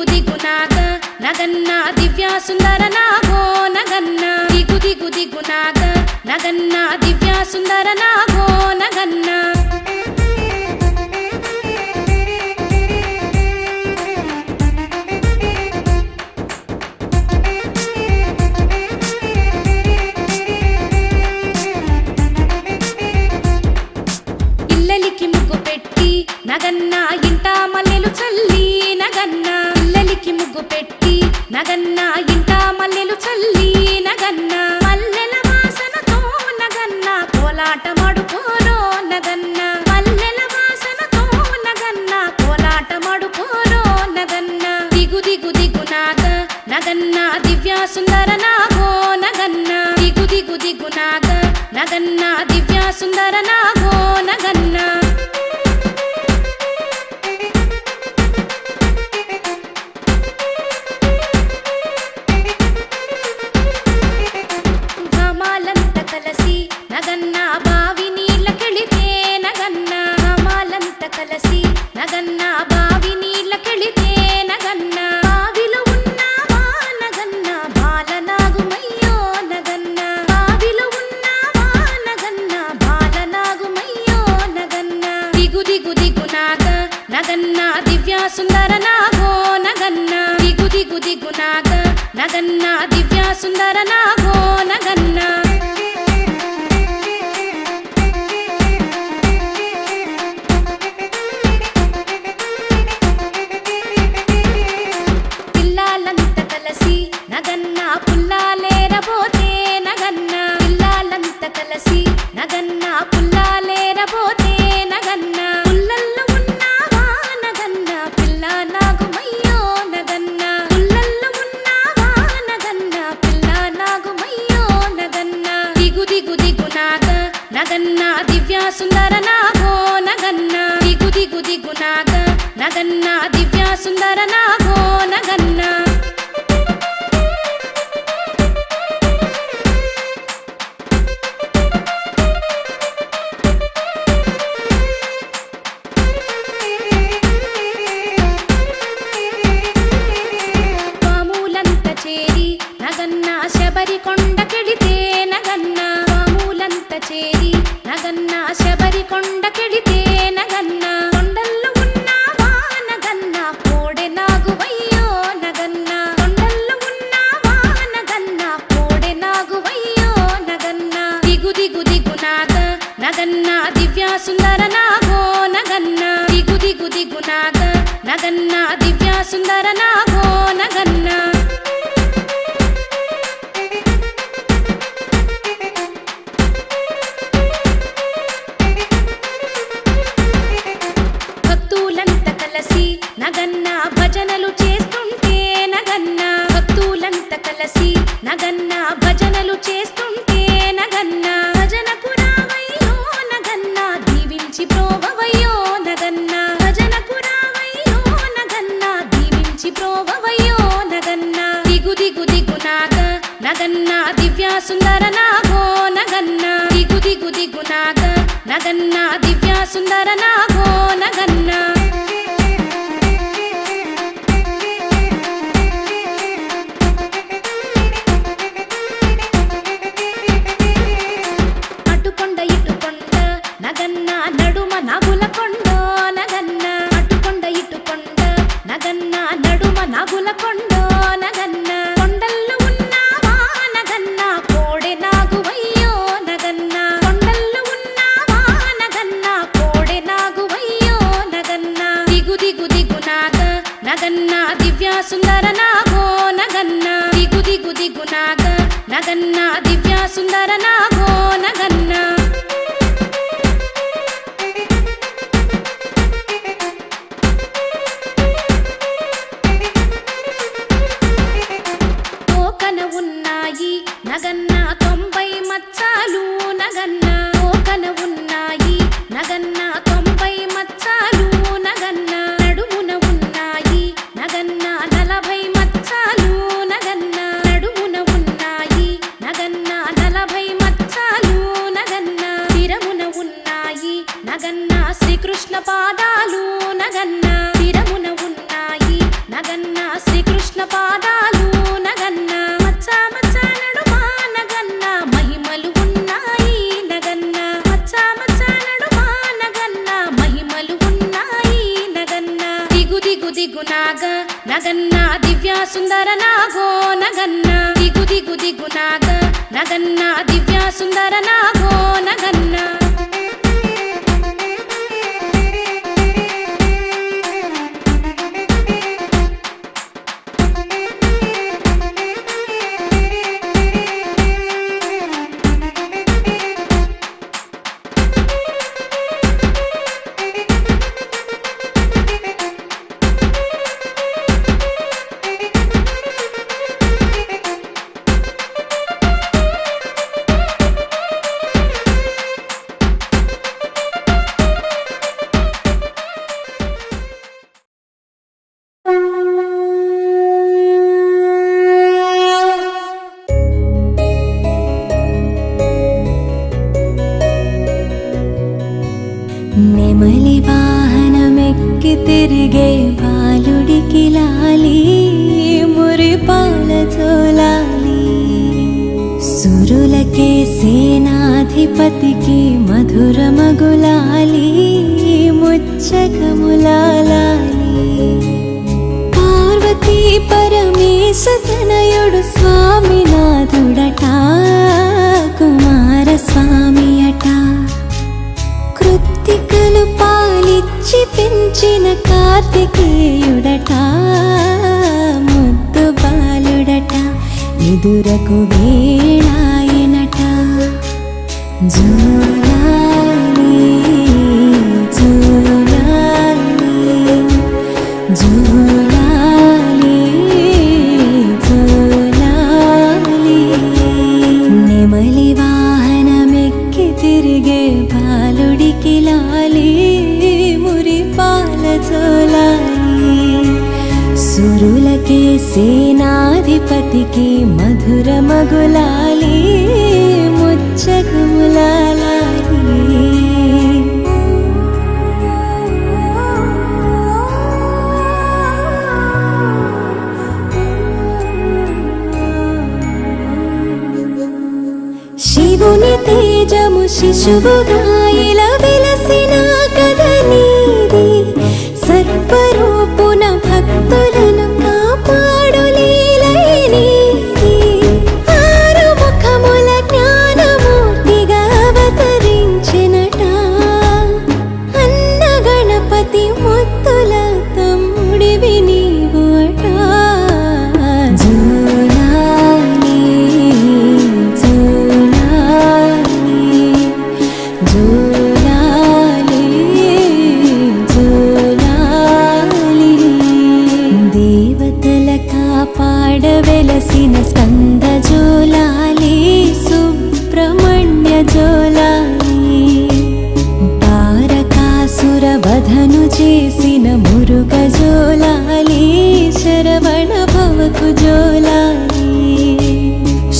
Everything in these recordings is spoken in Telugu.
దిగు దిగు నాగ నగన్న దివ్య సుందర నాగో నగన్న దిగు దిగు దిగు నాగ నగన్న దివ్య సుందర నాగో నగన్న ఇల్లలికి ముగ్గు పెట్టి నగన్న ఇంట మల్లెలు చల్లి నగన్న ఇల్లలికి ముగ్గు పెట్టి నగన్న ఇంట మల్లెలు చల్లి నగన్న మల్లెల వాసనతో నగన్న కోలాటమాడుకోరో నగన్న మల్లెల వాసనతో నగన్న కోలాటమాడుకోరో నగన్న దిగు దిగు దిగు నాగ నగన్న దివ్య సుందర నాగో నగన్న దిగు దిగు దిగు నాగ నగన్న దివ్య సుందర నాగో నగన్న ఘమాలంత కలసి నగన్న బావి నీళ్ళకెళితే నగన్న ఘమాలంత కలసి నగన్న బావి నీళ్ళకెళితే నగన్న బావిలో ఉన్నావా నగన్న బాలనాగుమయ్యో నగన్న బావిలో ఉన్నావా నగన్న బాలనాగుమయ్యో నగన్న దిగు దిగు దిగు నాగ నగన్న దివ్య సుందర నాగో నగన్న దిగు దిగు దిగు నాగ నగన్న దివ్య సుందర నాగో నగన్న పిల్లాలంత కలసి నగన్న పుల్లాలేరబోతే నగన్న పిల్లాలంత కలసి నగన్న పుల్లాలేరబోతే నగన్న పుల్లల్లో ఉన్నావా నగన్న పిల్ల నాగుమయ్యో నగన్న పుల్లల్లో ఉన్నావా నగన్న పిల్ల నాగుమయ్యో నగన్న దిగు దిగు దిగు నాగ నగన్న దివ్య సుందర నాగో నగన్న దిగు దిగు దిగు నాగ నగన్న దివ్య సుందర నాగో నగన్న పాములంత చేరి నగన్న శబరి కొండకెళితే నగన్న పాములంత చేరి నగన్న శబరి కొండకెళితే నగన్న కొండల్లో ఉన్నావా నగన్న కోడె నాగువయ్యో నగన్న కొండల్లో ఉన్నావా నగన్న కోడె నాగువయ్యో నగన్న దిగు దిగు దిగు నాగ నగన్న దివ్య సుందర నాగో నగన్న దిగు దిగు దిగు నాగ నగన్న దివ్య సుందర నాగో నగన్న భక్తులంత కలసి నగన్న భజనలు చేస్తుంటే నగన్న భక్తులంత కలసి నగన్న భజనలు చేస్తుంటే నగన్న భజనకు రావయ్యో నగన్న దీవించి ప్రోవవయ్యో నగన్న భజనకు రావయ్యో నగన్న దీవించి ప్రోవవయ్యో నగన్న దిగు దిగు దిగు నాగ నగన్న దివ్య సుందర నాగో నగన్న దిగు దిగు దిగు నాగ నగన్న దివ్య సుందర నాగో నగన్న అటుకొండ ఇటుకొండ నగన్న నడుమ నాగుల కొండో నగన్న అటుకొండ ఇటుకొండ నగన్న నడుమ నాగుల కొండో నగన్న కొండల్లో ఉన్నావా నగన్న కోడె నాగువయ్యో నగన్న కొండల్లో ఉన్నావా నగన్న కోడె నాగువయ్యో నగన్న దిగు దిగు దిగు నాగ నగన్న దివ్య సుందర నాగో నగన్న దిగు దిగు దిగు నాగ నగన్న దివ్య సుందర నాగో నగన్న ఓకన ఉన్నాయి నగన్న 90 మచ్చాలు నగన్న ఓకన ఉన్నాయి నగన్న 90 మచ్చాలు నగన్న నడుమున ఉన్నాయి నగన్న 40 మచ్చాలు నగన్న నడుమున ఉన్నాయి నగన్న 40 మచ్చాలు దివ్య సుందర నాగో నగన్న నెమలి వాహనమెక్కి తిరిగే బాలుడికి లాలి మురిపాల జోలాలి సురులకే సేనాధిపతికి మధురమగులాలి ముచ్చకములాలి పార్వతీ పరమేశ తనయుడు స్వామినాథుడట కుమారస్వామి అట కృత్తికలు పాలిచ్చి పెంచిన కార్తికేయుడట ముద్దు బాలుడట ఎదురకు వేళాయనట జోలాలి జోలాలి జోలాలి జోలాలి నెమలి వాహనమెక్కి తిరిగే బాలుడికి లాలి మురిపాల జోలాలి సురులకే సేనాధిపతికి మధురమగులాలి ముచ్చకములాలి శివుని తేజము శిశువుగా ఇలా వెలసిన కథ నీది సర్వరూపున భక్తులను కాపాడు లీలై నీది ఆరు ముఖముల జ్ఞానమూర్తిగా అవతరించినట అన్న గణపతి ముత్తుల తమ్ముడివి నీవు అట జోలాలి జోలాలి జోలాలి దేవతల కాపాడవెలసిన స్కంద జోలాలి సుబ్రహ్మణ్య జోలాలి తారకాసుర వధను చేసిన మురుగ జోలాలి శరవణ భవకు జోలాలి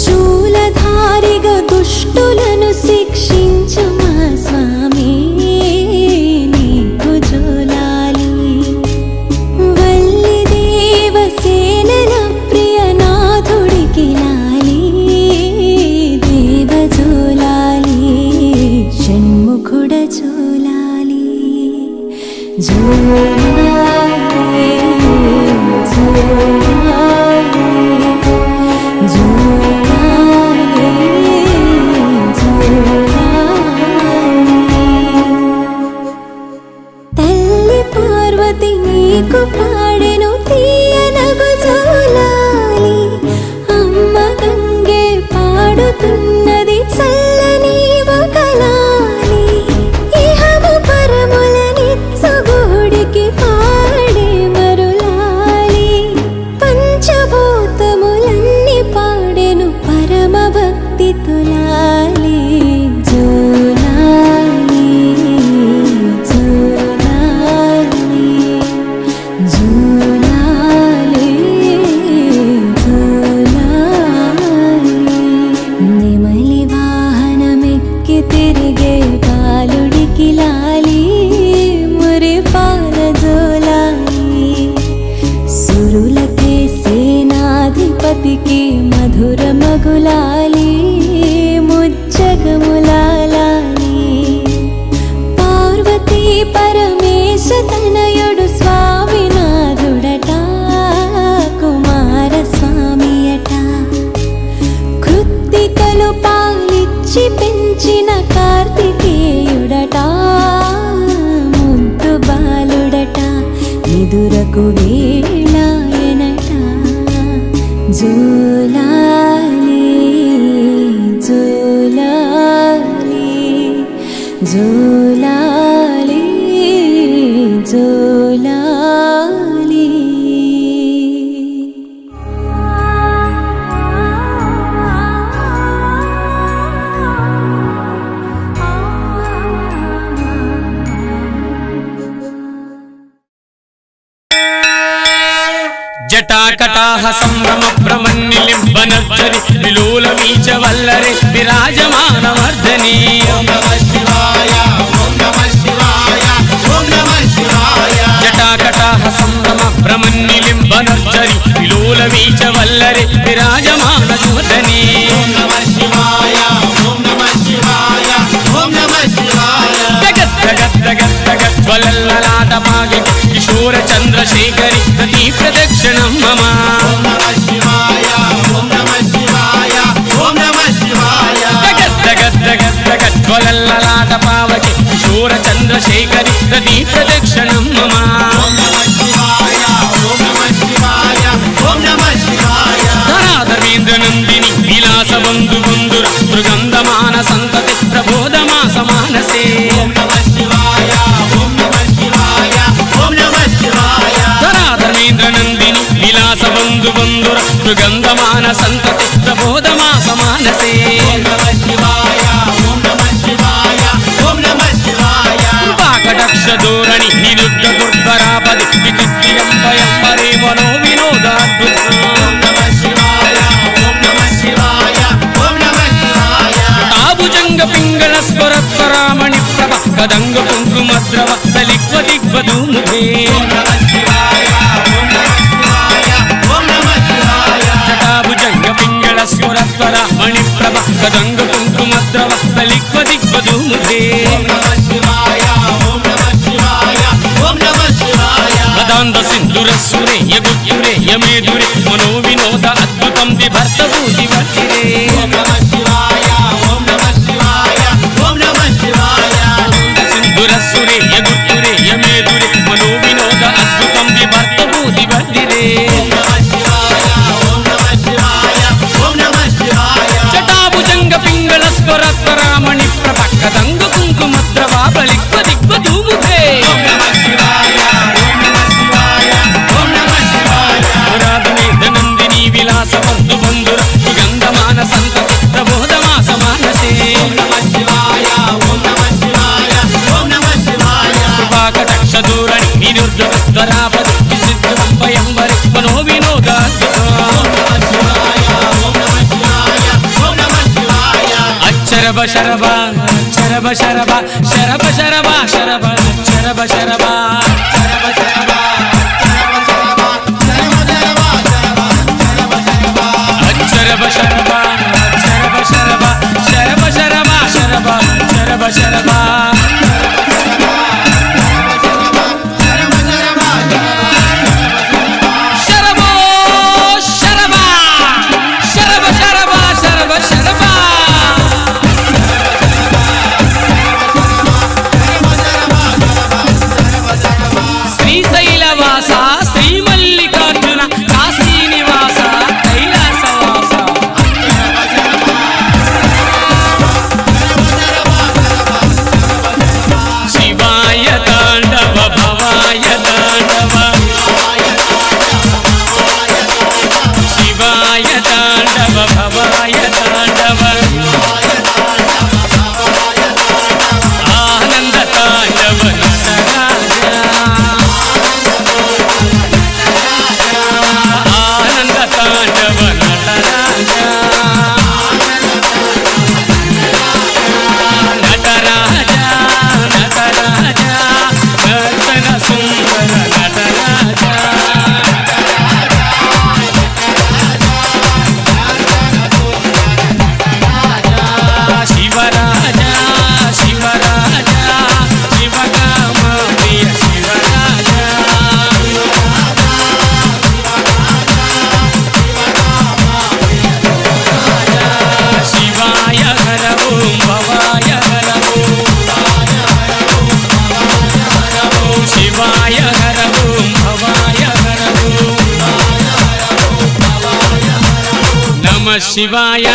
శూలధారిగా దుష్టులను శిక్షించు మా స్వామి నీకు జోలాలి వల్లి దేవసేనల ప్రియనాథుడికి లాలి దేవ జోలాలి షణ్ముఖుడ జోలాలి జోలాలి జోలాలి జోలాలి తల్లి పార్వతి నీకు పాడెను తీయనగు జోలాలి అమ్మ గంగే పాడుతున్నది చల్లని ఒకలాలి ఇహము పరముల నిత్సగోడికి పాడే మరులాలి పంచభూతములన్నీ పాడెను పరమ భక్తి తులాలి జోలాలి జోలాలి జోలాలి జోలాలి నెమలి వాహనమెక్కి తిరిగే బాలుడికి లాలి మురిపాల జోలాలి సురులకే సేనాధిపతికి మధురమగులాలి ముచ్చగములాలి పార్వతీ పరమేశ తనయుడు స్వామినాథుడట కుమారస్వామి అట కృత్తికలు పాలి జోలాలి జోలాలి జటాకటాహ సంభ్రమ భ్రమన్నిలింబనర్జరి విలోలమీచ వల్లరి విరాజమానమర్ధని జటాకటాహ సంభ్రమ భ్రమన్నిలింబనర్జరి విలోలమీచ వల్లరి విరాజమానమర్ధని జ్వలల్లలాటపాగి కిశోర చంద్రశేఖరి ప్రతి ప్రదక్షిణం మమ జ్వలల్లలాటపావకి కిశోర చంద్రశేఖరి ప్రతి ప్రదక్షిణం మమ ధరాధర్మేంద్ర నందిని విలాస బంధు బంధుర మృగంధమాన సంతతి ప్రబోధమా సమానసే ధరాధర్మేంద్ర నందిని విలాస బంధు బంధుర మృగంధమాన సంతతి ప్రబోధమా సమానసే కృపాకటాక్ష ధోరణి నిరుద్ధ దుర్ధరాపది విద్యుద్దిగంబయంబరే మనో వినోదాద్భుత తాభుజంగ పింగళ స్వరత్వరామణి ప్రభ కదంగ కుంకుమద్రవ తలిక్వ దిగ్వధూముఖే జటాభుజంగ పింగళ స్వరత్వరామణి ప్రభ కదంగ కుంకుమద్రవ తలిక్వ దిగ్వధూముఖే పదాంత సింధుర సురేయ గుజ్జురేయ మేధురే మనో వినోద అద్భుతం దిభర్త భూతి వర్తిరే సింధుర సురేయ గుజ్జురేయ మేధురే మనో వినోద అద్భుతం దిభర్త భూతి వర్తిరే జటాభుజంగ పింగళ స్వరత్వరామణి ప్రభ కదంగ కుంకుమద్రవ బలిక్వ దిగ్వధూముఖే నందిని విలాస బంధు బంధుర సుగంధమాన సంతతి ప్రబోధమా సమానసే కృపాకటాక్ష ధోరణి నిరుద్ధ ధరాపది విసిద్ధంబయంబరి మనో వినోద అచ్చరభ శరభ శరభ శరభ శరభ శరభ శరభ శరభ శరభ శరభ శరభ శరభ శరభ శరభ శరభ శరభ శరభ శరభ శరభో శరభ శరభ శరభ శరభ శరభ శ్రీశైలవాస శ్రీ మల్లికార్జున కాశీ నివాస కైలాసవాస శివాయ తాండవ భవాయ తాండవ శివాయ తాండవ భవాయ తాండవ ఆనంద తాండవ నటరాజ ఆనంద తాండవ నటరాజ నటరాజ నటరాజ నర్తన సుందర నటరాజ శివరాజ శివరాజ శివకామ ప్రియ శివరాజ శివాయ హర ఓం భవాయ హర ఓం శివాయ హర ఓం భవాయ హర ఓం నమ శివాయ